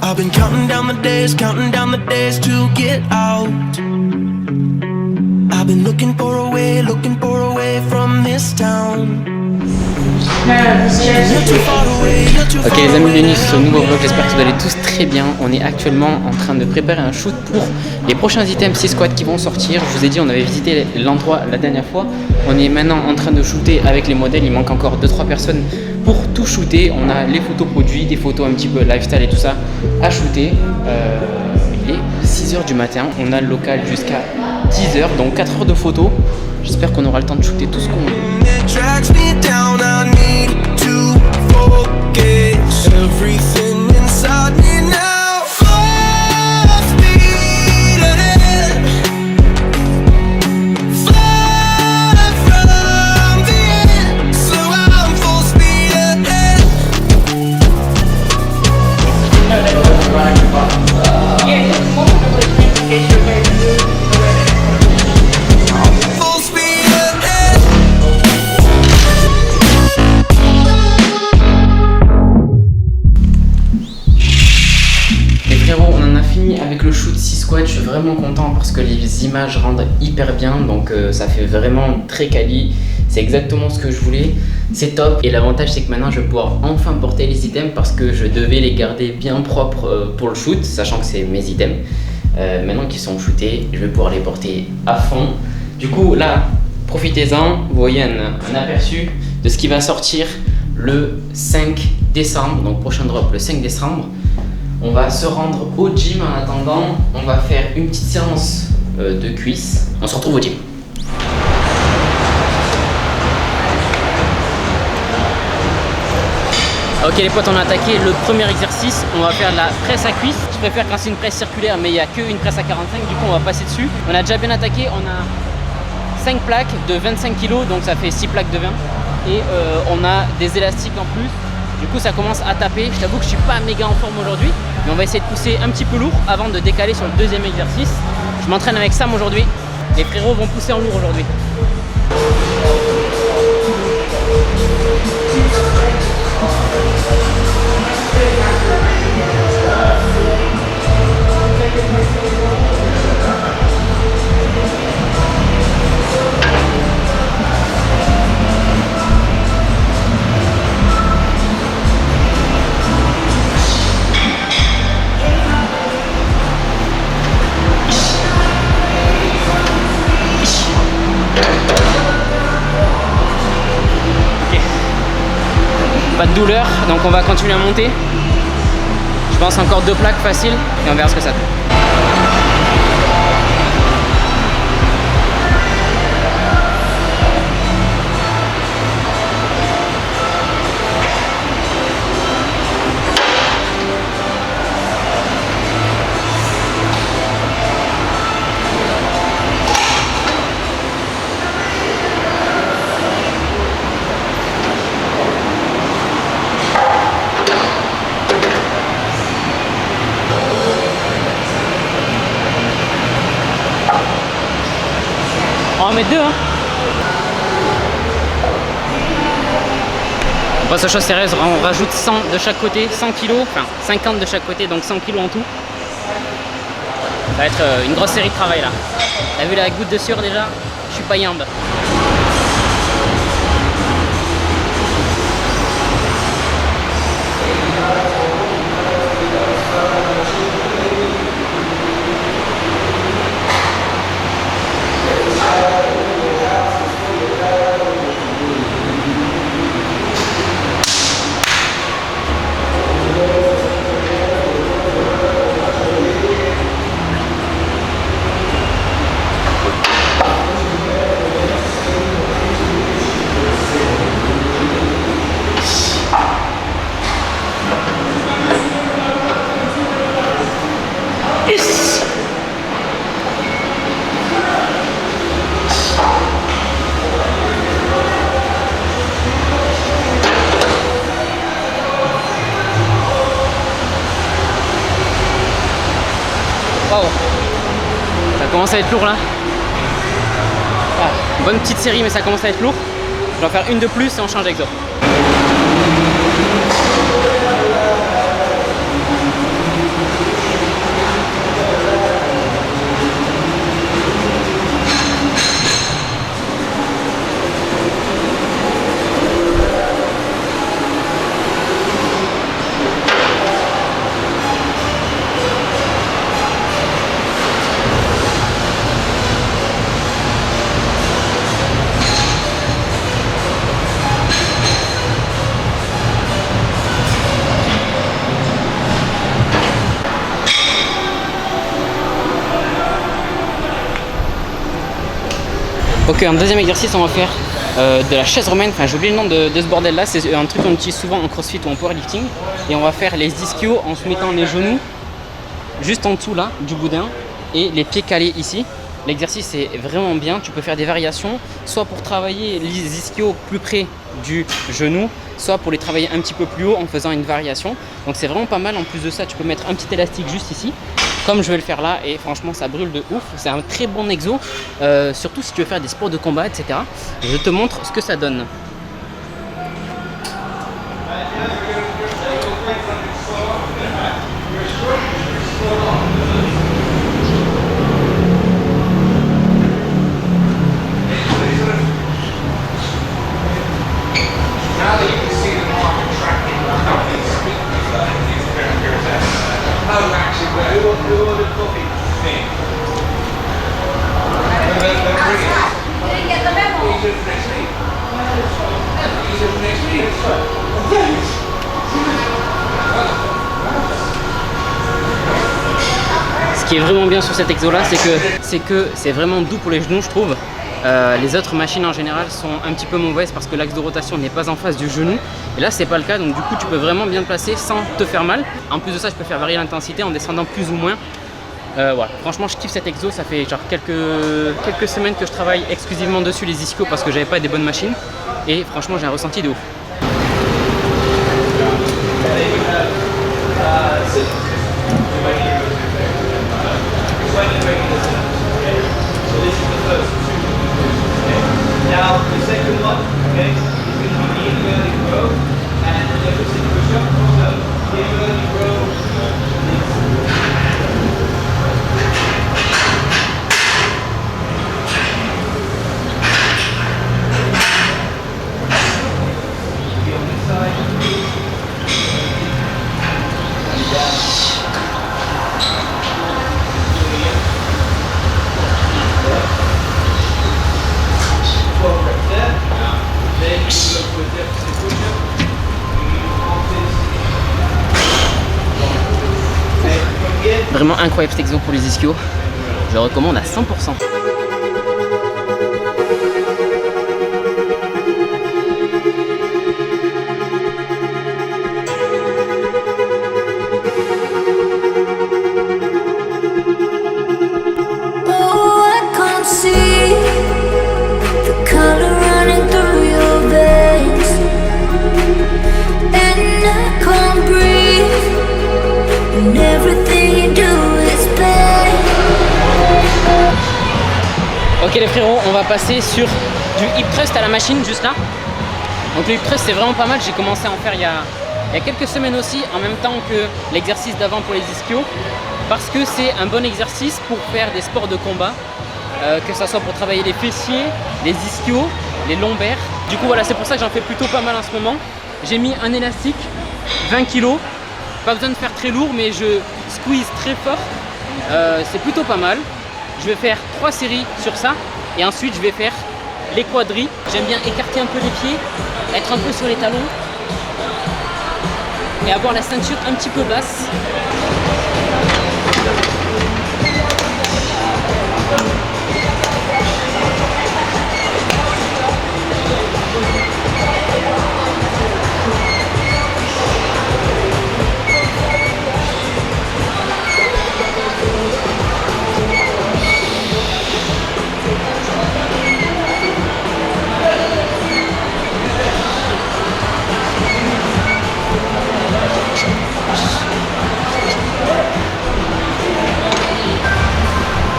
I've been counting down the days to get out. I've been looking for a way from this town. Ok les amis, bienvenue sur ce nouveau vlog, j'espère que vous allez tous très bien. On est actuellement en train de préparer un shoot pour les prochains items C-Squad qui vont sortir. Je vous ai dit, on avait visité l'endroit la dernière fois. On est maintenant en train de shooter avec les modèles, il manque encore 2-3 personnes pour tout shooter. On a les photos produits, des photos un petit peu lifestyle et tout ça à shooter. Il est 6h du matin, on a le local jusqu'à 10h, donc 4 heures de photos. J'espère qu'on aura le temps de shooter tout ce qu'on veut. Avec le shoot C-Squad, je suis vraiment content parce que les images rendent hyper bien, donc ça fait vraiment très quali. C'est exactement ce que je voulais, c'est top. Et l'avantage c'est que maintenant je vais pouvoir enfin porter les items parce que je devais les garder bien propres pour le shoot, sachant que c'est mes items. Maintenant qu'ils sont shootés, je vais pouvoir les porter à fond. Du coup là, profitez-en, vous voyez un aperçu de ce qui va sortir le 5 décembre, donc prochain drop le 5 décembre. On va se rendre au gym en attendant, on va faire une petite séance de cuisses. On se retrouve au gym. Ok les potes, on a attaqué le premier exercice, on va faire de la presse à cuisse. Je préfère quand c'est une presse circulaire, mais il n'y a qu'une presse à 45, du coup on va passer dessus. On a déjà bien attaqué, on a 5 plaques de 25 kg, donc ça fait 6 plaques de 20. Et on a des élastiques en plus. Du coup ça commence à taper, je t'avoue que je suis pas méga en forme aujourd'hui, mais on va essayer de pousser un petit peu lourd avant de décaler sur le deuxième exercice. Je m'entraîne avec Sam aujourd'hui, les frérots vont pousser en lourd aujourd'hui. Pas de douleur, donc on va continuer à monter. Je pense encore 2 plaques faciles et on verra ce que ça fait. On va en mettre 2 hein. On passe aux choses sérieuses, on rajoute 100 de chaque côté, 100 kg, enfin 50 de chaque côté, donc 100 kg en tout. Ça va être une grosse série de travail là. T'as vu la goutte de sueur déjà? Je suis pas yambe. Wow. Ça commence à être lourd là. Ah, bonne petite série mais ça commence à être lourd. Je vais en faire une de plus et on change d'exo. Ok, en deuxième exercice, on va faire de la chaise romaine. Enfin, j'ai oublié le nom de ce bordel là. C'est un truc qu'on utilise souvent en crossfit ou en powerlifting. Et on va faire les ischios en se mettant les genoux juste en dessous là du boudin et les pieds calés ici. L'exercice est vraiment bien. Tu peux faire des variations, soit pour travailler les ischios plus près du genou, soit pour les travailler un petit peu plus haut en faisant une variation. Donc c'est vraiment pas mal. En plus de ça, tu peux mettre un petit élastique juste ici, comme je vais le faire là, et franchement ça brûle de ouf. C'est un très bon exo, surtout si tu veux faire des sports de combat, etc. Je te montre ce que ça donne. Ce qui est vraiment bien sur cet exo là, c'est que c'est vraiment doux pour les genoux, je trouve. Les autres machines en général sont un petit peu mauvaises parce que l'axe de rotation n'est pas en face du genou. Et là, c'est pas le cas, donc du coup, tu peux vraiment bien te placer sans te faire mal. En plus de ça, je peux faire varier l'intensité en descendant plus ou moins. Voilà. Franchement, je kiffe cet exo. Ça fait genre quelques semaines que je travaille exclusivement dessus les ischios parce que j'avais pas des bonnes machines. Et franchement, j'ai un ressenti de ouf. Now the second one, okay, is going to be the inverted row and the opposite push-up. So the inverted row be on this side. And down. Vraiment incroyable cet exo pour les ischios. Je le recommande à 100%. Ok les frérots, on va passer sur du hip thrust à la machine juste là. Donc le hip thrust c'est vraiment pas mal, j'ai commencé à en faire il y a quelques semaines aussi, en même temps que l'exercice d'avant pour les ischios, parce que c'est un bon exercice pour faire des sports de combat, que ce soit pour travailler les fessiers, les ischios, les lombaires. Du coup voilà, c'est pour ça que j'en fais plutôt pas mal en ce moment. J'ai mis un élastique, 20 kg, pas besoin de faire très lourd mais je squeeze très fort, c'est plutôt pas mal. Je vais faire 3 séries sur ça et ensuite je vais faire les quadris. J'aime bien écarter un peu les pieds, être un peu sur les talons et avoir la ceinture un petit peu basse.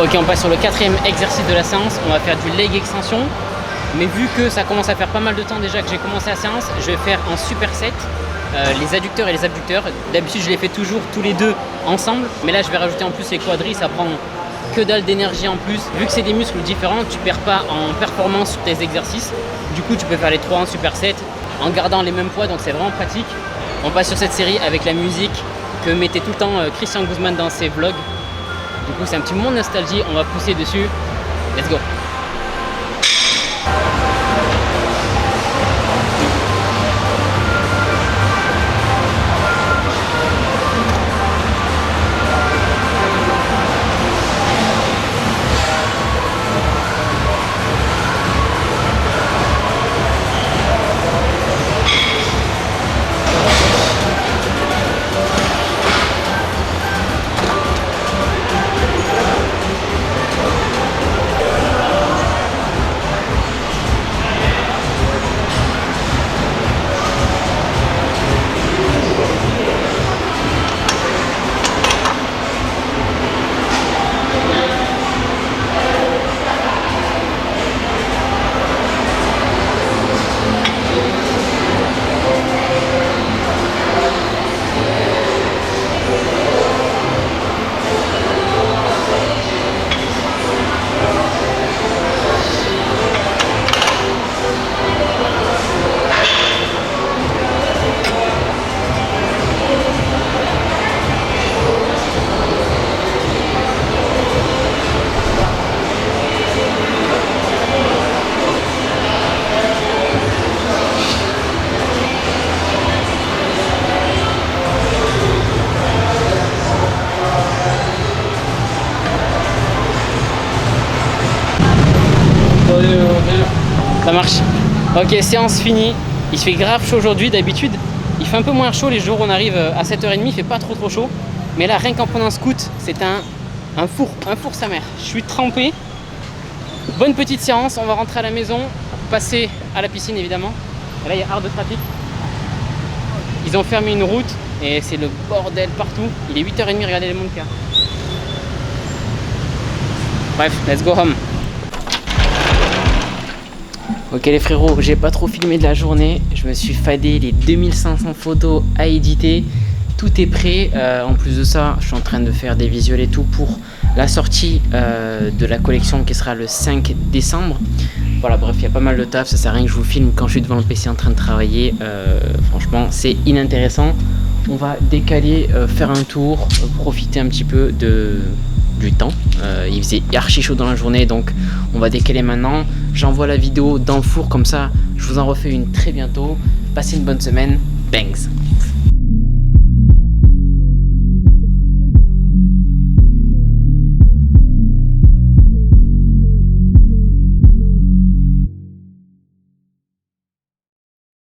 Ok, on passe sur le 4e exercice de la séance, on va faire du leg extension. Mais vu que ça commence à faire pas mal de temps déjà que j'ai commencé la séance, je vais faire en superset les adducteurs et les abducteurs. D'habitude je les fais toujours tous les deux ensemble, mais là je vais rajouter en plus les quadris, ça prend que dalle d'énergie en plus. Vu que c'est des muscles différents, tu perds pas en performance sur tes exercices. Du coup tu peux faire les 3 en superset en gardant les mêmes poids, donc c'est vraiment pratique. On passe sur cette série avec la musique que mettait tout le temps Christian Guzman dans ses vlogs. Du coup c'est un petit moment de nostalgie, on va pousser dessus. Let's go. marche. Ok, séance finie. Il se fait grave chaud aujourd'hui. D'habitude, il fait un peu moins chaud les jours où on arrive à 7h30. Il fait pas trop chaud. Mais là, rien qu'en prenant un scoot, c'est un four sa mère. Je suis trempé. Bonne petite séance. On va rentrer à la maison, passer à la piscine évidemment. Et là, il y a art de trafic. Ils ont fermé une route et c'est le bordel partout. Il est 8h30, regardez les montres qu'il y a. Bref, let's go home. Ok les frérots, j'ai pas trop filmé de la journée. Je me suis fadé les 2500 photos à éditer. Tout est prêt. En plus de ça, je suis en train de faire des visuels et tout pour la sortie de la collection qui sera le 5 décembre. Voilà, bref, il y a pas mal de taf. Ça sert à rien que je vous filme quand je suis devant le PC en train de travailler. Franchement, c'est inintéressant. On va décaler, faire un tour, profiter un petit peu du temps. Il faisait archi chaud dans la journée, donc on va décaler maintenant. J'envoie la vidéo dans le four, comme ça je vous en refais une très bientôt. Passez une bonne semaine. Bangs.